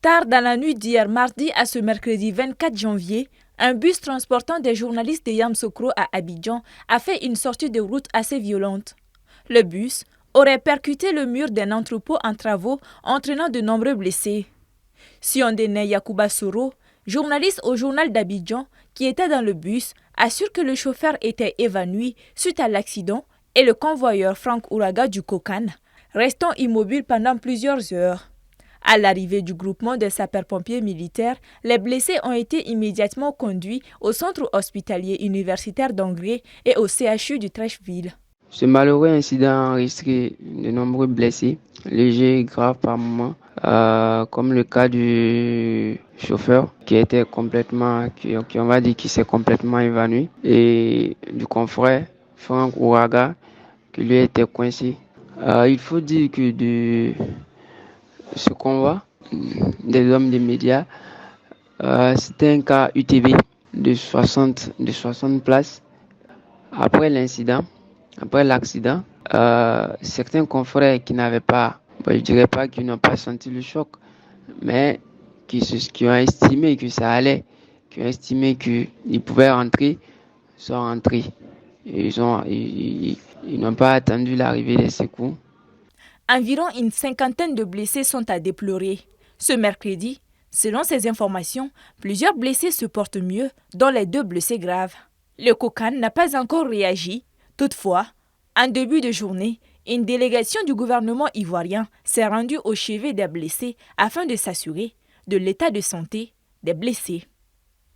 Tard dans la nuit d'hier mardi à ce mercredi 24 janvier, un bus transportant des journalistes de Yamoussoukro à Abidjan a fait une sortie de route assez violente. Le bus aurait percuté le mur d'un entrepôt en travaux, entraînant de nombreux blessés. Siondene Yacouba Soro, journaliste au journal d'Abidjan, qui était dans le bus, assure que le chauffeur était évanoui suite à l'accident et le convoyeur Franck Ouraga du Kokan, restant immobile pendant plusieurs heures. À l'arrivée du groupement des sapeurs-pompiers militaires, les blessés ont été immédiatement conduits au centre hospitalier universitaire d'Angré et au CHU du Trècheville. Ce malheureux incident a enregistré de nombreux blessés, légers et graves par moments, comme le cas du chauffeur qui était complètement, on va dire qui s'est complètement évanoui, et du confrère Franck Ouraga qui lui était coincé. Il faut dire que de ce convoi des hommes des médias, c'était un cas UTV de 60 places. Après l'accident, certains confrères qui n'avaient pas, je dirais pas qu'ils n'ont pas senti le choc, mais qui ont estimé que ça allait, qui ont estimé qu'ils pouvaient rentrer, sont rentrés. Ils n'ont pas attendu l'arrivée des secours. Environ une cinquantaine de blessés sont à déplorer. Ce mercredi, selon ces informations, plusieurs blessés se portent mieux, dont les 2 blessés graves. Le Kokan n'a pas encore réagi. Toutefois, en début de journée, une délégation du gouvernement ivoirien s'est rendue au chevet des blessés afin de s'assurer de l'état de santé des blessés.